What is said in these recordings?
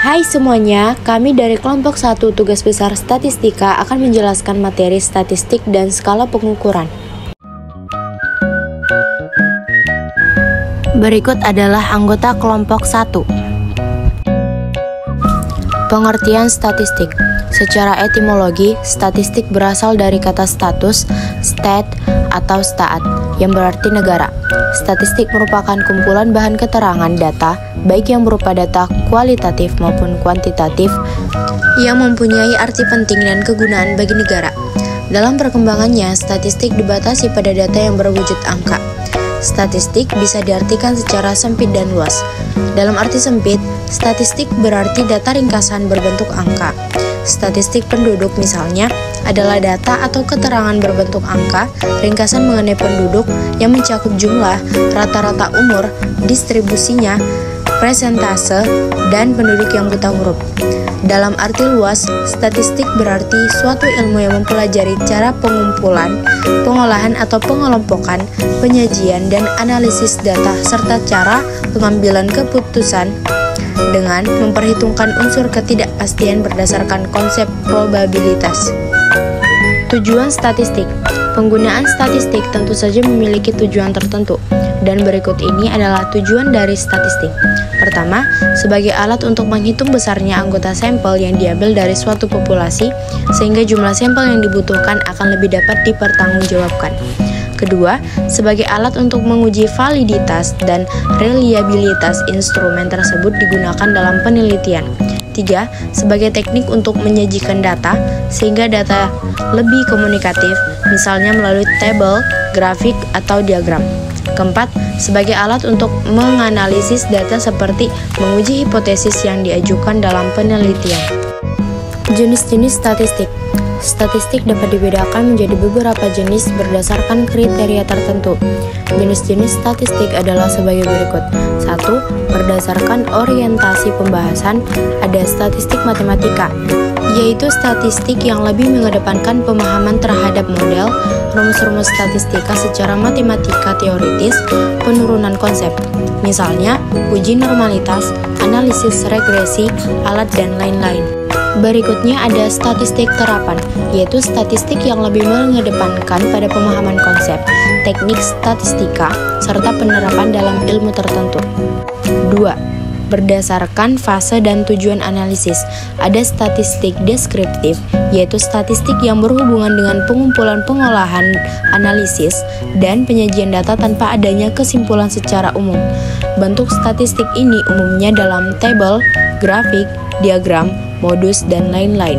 Hai semuanya, kami dari kelompok 1 tugas besar statistika akan menjelaskan materi statistik dan skala pengukuran. Berikut adalah anggota kelompok 1. Pengertian statistik. Secara etimologi, statistik berasal dari kata status, stat, atau staat, yang berarti negara. Statistik merupakan kumpulan bahan keterangan data, baik yang berupa data kualitatif maupun kuantitatif, yang mempunyai arti penting dan kegunaan bagi negara. Dalam perkembangannya, statistik dibatasi pada data yang berwujud angka. Statistik bisa diartikan secara sempit dan luas. Dalam arti sempit, statistik berarti data ringkasan berbentuk angka. Statistik penduduk misalnya adalah data atau keterangan berbentuk angka, ringkasan mengenai penduduk yang mencakup jumlah, rata-rata umur, distribusinya, presentase, dan penduduk yang buta huruf. Dalam arti luas, statistik berarti suatu ilmu yang mempelajari cara pengumpulan, pengolahan atau pengelompokan, penyajian dan analisis data serta cara pengambilan keputusan dengan memperhitungkan unsur ketidakpastian berdasarkan konsep probabilitas. Tujuan statistik. Penggunaan statistik tentu saja memiliki tujuan tertentu, dan berikut ini adalah tujuan dari statistik. Pertama, sebagai alat untuk menghitung besarnya anggota sampel yang diambil dari suatu populasi, sehingga jumlah sampel yang dibutuhkan akan lebih dapat dipertanggungjawabkan. Kedua, sebagai alat untuk menguji validitas dan reliabilitas instrumen tersebut digunakan dalam penelitian. Tiga, sebagai teknik untuk menyajikan data, sehingga data lebih komunikatif, misalnya melalui tabel, grafik, atau diagram. Keempat, sebagai alat untuk menganalisis data seperti menguji hipotesis yang diajukan dalam penelitian. Jenis-jenis statistik. Statistik dapat dibedakan menjadi beberapa jenis berdasarkan kriteria tertentu. Jenis-jenis statistik adalah sebagai berikut. 1. Berdasarkan orientasi pembahasan, ada statistik matematika, yaitu statistik yang lebih mengedepankan pemahaman terhadap model, rumus-rumus statistika secara matematika teoritis, penurunan konsep, misalnya uji normalitas, analisis regresi, alat, dan lain-lain. Berikutnya ada statistik terapan, yaitu statistik yang lebih mengedepankan pada pemahaman konsep, teknik statistika, serta penerapan dalam ilmu tertentu. 2. Berdasarkan fase dan tujuan analisis, ada statistik deskriptif, yaitu statistik yang berhubungan dengan pengumpulan, pengolahan, analisis, dan penyajian data tanpa adanya kesimpulan secara umum. Bentuk statistik ini umumnya dalam tabel, grafik, diagram, modus, dan lain-lain.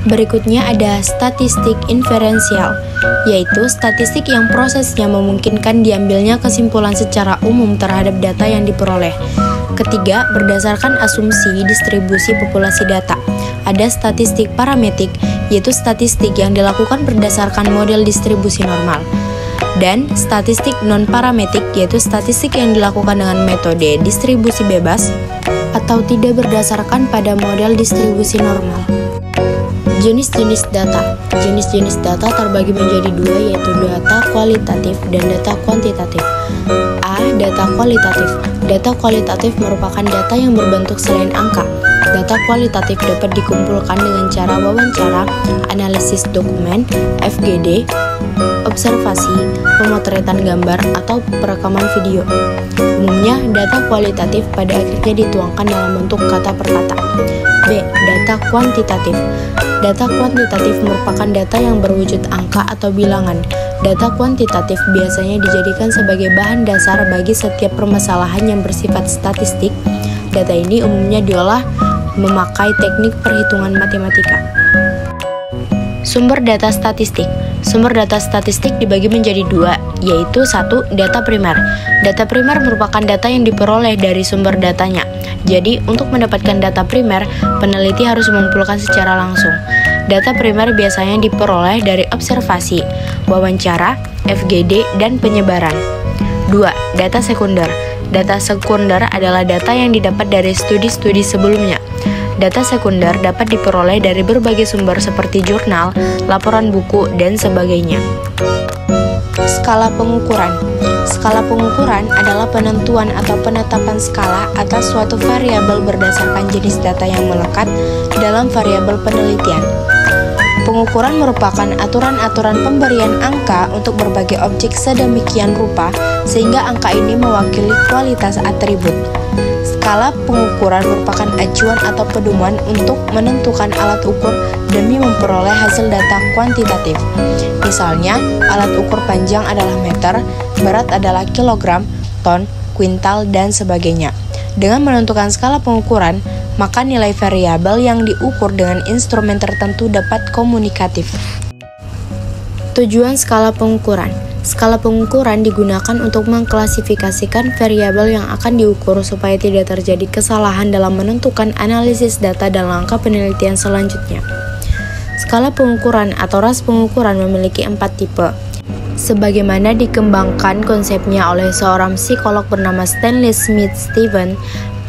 Berikutnya ada statistik inferensial, yaitu statistik yang prosesnya memungkinkan diambilnya kesimpulan secara umum terhadap data yang diperoleh. Ketiga, berdasarkan asumsi distribusi populasi data. Ada statistik parametrik, yaitu statistik yang dilakukan berdasarkan model distribusi normal. Dan statistik non-parametrik, yaitu statistik yang dilakukan dengan metode distribusi bebas atau tidak berdasarkan pada model distribusi normal. Jenis-jenis data. Jenis-jenis data terbagi menjadi dua, yaitu data kualitatif dan data kuantitatif. A. Data kualitatif. Data kualitatif merupakan data yang berbentuk selain angka. Data kualitatif dapat dikumpulkan dengan cara wawancara, analisis dokumen, FGD, observasi, pemotretan gambar, atau perekaman video. Umumnya, data kualitatif pada akhirnya dituangkan dalam bentuk kata per kata. B. Data kuantitatif. Data kuantitatif merupakan data yang berwujud angka atau bilangan. Data kuantitatif biasanya dijadikan sebagai bahan dasar bagi setiap permasalahan yang bersifat statistik. Data ini umumnya diolah memakai teknik perhitungan matematika. Sumber data statistik. Sumber data statistik dibagi menjadi dua, yaitu 1. Data primer. Data primer merupakan data yang diperoleh dari sumber datanya. Jadi, untuk mendapatkan data primer, peneliti harus mengumpulkan secara langsung. Data primer biasanya diperoleh dari observasi, wawancara, FGD, dan penyebaran. 2. Data sekunder. Data sekunder adalah data yang didapat dari studi-studi sebelumnya. Data sekunder dapat diperoleh dari berbagai sumber seperti jurnal, laporan buku, dan sebagainya. Skala pengukuran. Skala pengukuran adalah penentuan atau penetapan skala atas suatu variabel berdasarkan jenis data yang melekat dalam variabel penelitian. Pengukuran merupakan aturan-aturan pemberian angka untuk berbagai objek sedemikian rupa sehingga angka ini mewakili kualitas atribut. Skala pengukuran merupakan acuan atau pedoman untuk menentukan alat ukur demi memperoleh hasil data kuantitatif. Misalnya, alat ukur panjang adalah meter, berat adalah kilogram, ton, kuintal, dan sebagainya. Dengan menentukan skala pengukuran, maka nilai variabel yang diukur dengan instrumen tertentu dapat komunikatif. Tujuan skala pengukuran. Skala pengukuran digunakan untuk mengklasifikasikan variabel yang akan diukur supaya tidak terjadi kesalahan dalam menentukan analisis data dan langkah penelitian selanjutnya. Skala pengukuran atau ras pengukuran memiliki 4 tipe. Sebagaimana dikembangkan konsepnya oleh seorang psikolog bernama Stanley Smith Stephen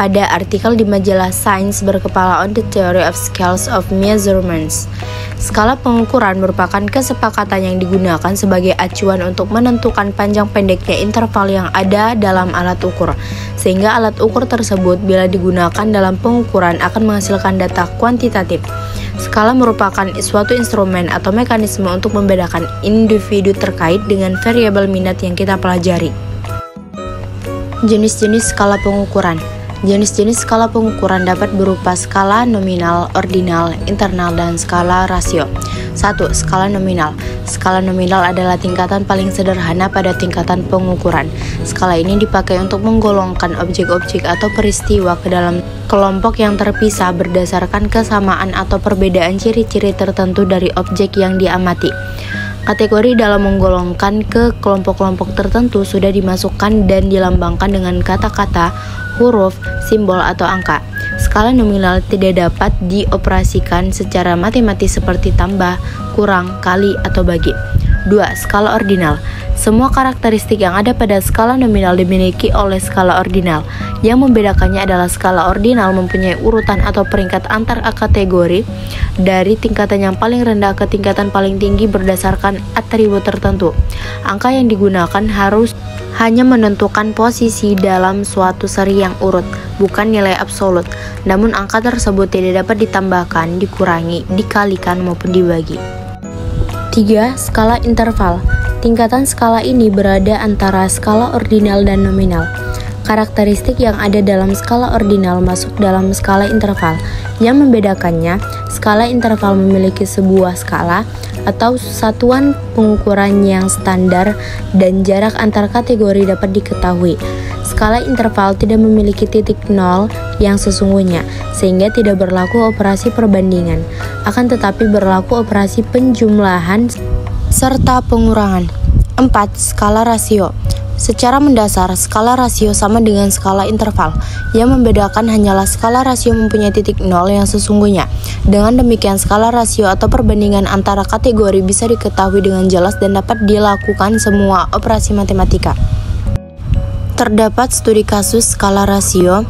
pada artikel di majalah Science berkepala On the Theory of Scales of Measurements. Skala pengukuran merupakan kesepakatan yang digunakan sebagai acuan untuk menentukan panjang pendeknya interval yang ada dalam alat ukur, sehingga alat ukur tersebut bila digunakan dalam pengukuran akan menghasilkan data kuantitatif. Skala merupakan suatu instrumen atau mekanisme untuk membedakan individu terkait dengan variabel minat yang kita pelajari. Jenis-jenis skala pengukuran. Jenis-jenis skala pengukuran dapat berupa skala nominal, ordinal, internal, dan skala rasio. 1. Skala nominal. Skala nominal adalah tingkatan paling sederhana pada tingkatan pengukuran. Skala ini dipakai untuk menggolongkan objek-objek atau peristiwa ke dalam kelompok yang terpisah berdasarkan kesamaan atau perbedaan ciri-ciri tertentu dari objek yang diamati. Kategori dalam menggolongkan ke kelompok-kelompok tertentu sudah dimasukkan dan dilambangkan dengan kata-kata, huruf, simbol, atau angka. Skala nominal tidak dapat dioperasikan secara matematis seperti tambah, kurang, kali, atau bagi. 2. Skala ordinal. Semua karakteristik yang ada pada skala nominal dimiliki oleh skala ordinal. Yang membedakannya adalah skala ordinal mempunyai urutan atau peringkat antar kategori dari tingkatan yang paling rendah ke tingkatan paling tinggi berdasarkan atribut tertentu. Angka yang digunakan harus hanya menentukan posisi dalam suatu seri yang urut, bukan nilai absolut. Namun angka tersebut tidak dapat ditambahkan, dikurangi, dikalikan, maupun dibagi. 3. Skala interval. Tingkatan skala ini berada antara skala ordinal dan nominal. Karakteristik yang ada dalam skala ordinal masuk dalam skala interval. Yang membedakannya, skala interval memiliki sebuah skala atau satuan pengukuran yang standar dan jarak antar kategori dapat diketahui. Skala interval tidak memiliki titik nol yang sesungguhnya, sehingga tidak berlaku operasi perbandingan. Akan tetapi berlaku operasi penjumlahan serta pengurangan. 4. Skala rasio. Secara mendasar, skala rasio sama dengan skala interval. Yang membedakan hanyalah skala rasio mempunyai titik nol yang sesungguhnya. Dengan demikian, skala rasio atau perbandingan antara kategori bisa diketahui dengan jelas dan dapat dilakukan semua operasi matematika. Terdapat studi kasus skala rasio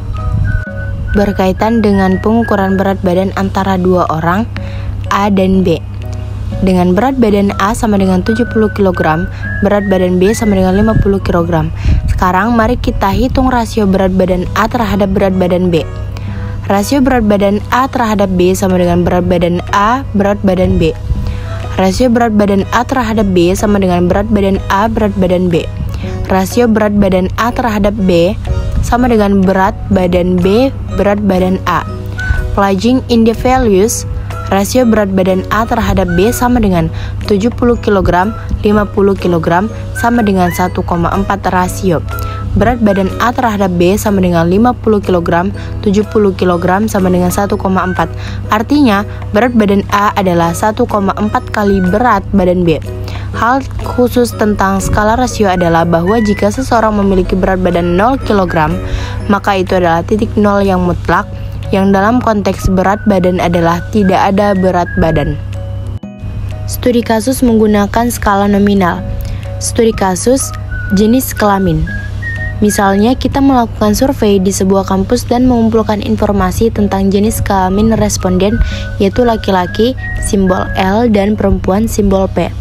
berkaitan dengan pengukuran berat badan antara dua orang, A dan B. Dengan berat badan A sama dengan 70 kg, berat badan B sama dengan 50 kg. Sekarang mari kita hitung rasio berat badan A terhadap berat badan B. Rasio berat badan A terhadap B sama dengan berat badan A berat badan B. Rasio berat badan A terhadap B sama dengan berat badan A berat badan B. Rasio berat badan A terhadap B sama dengan berat badan B berat badan A. Plugging in the values, rasio berat badan A terhadap B sama dengan 70 kg, 50 kg sama dengan 1,4 rasio. Berat badan A terhadap B sama dengan 50 kg, 70 kg sama dengan 1,4. Artinya, berat badan A adalah 1,4 kali berat badan B. Hal khusus tentang skala rasio adalah bahwa jika seseorang memiliki berat badan 0 kg, maka itu adalah titik nol yang mutlak, yang dalam konteks berat badan adalah tidak ada berat badan. Studi kasus menggunakan skala nominal. Studi kasus jenis kelamin. Misalnya, kita melakukan survei di sebuah kampus dan mengumpulkan informasi tentang jenis kelamin responden, yaitu laki-laki, simbol L, dan perempuan, simbol P.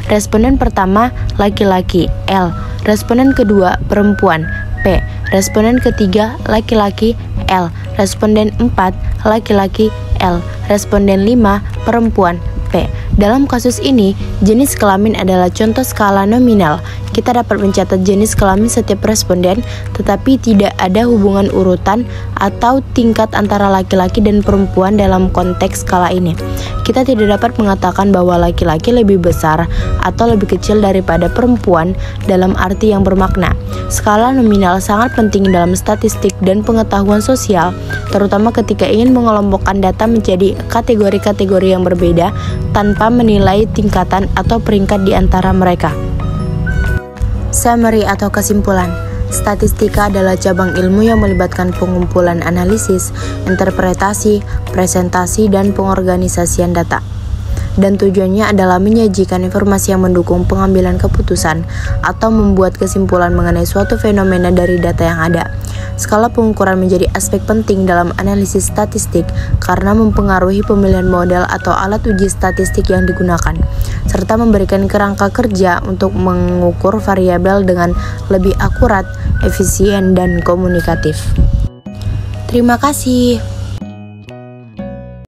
Responden pertama laki-laki L. Responden kedua perempuan P. Responden ketiga laki-laki L. Responden 4 laki-laki L. Responden 5 perempuan P. Dalam kasus ini, jenis kelamin adalah contoh skala nominal. Kita dapat mencatat jenis kelamin setiap responden, tetapi tidak ada hubungan urutan atau tingkat antara laki-laki dan perempuan dalam konteks skala ini. Kita tidak dapat mengatakan bahwa laki-laki lebih besar atau lebih kecil daripada perempuan dalam arti yang bermakna. Skala nominal sangat penting dalam statistik dan pengetahuan sosial, terutama ketika ingin mengelompokkan data menjadi kategori-kategori yang berbeda tanpa menilai tingkatan atau peringkat di antara mereka. Summary atau kesimpulan. Statistika adalah cabang ilmu yang melibatkan pengumpulan analisis, interpretasi, presentasi, dan pengorganisasian data. Dan tujuannya adalah menyajikan informasi yang mendukung pengambilan keputusan atau membuat kesimpulan mengenai suatu fenomena dari data yang ada. Skala pengukuran menjadi aspek penting dalam analisis statistik karena mempengaruhi pemilihan model atau alat uji statistik yang digunakan, serta memberikan kerangka kerja untuk mengukur variabel dengan lebih akurat, efisien, dan komunikatif. Terima kasih.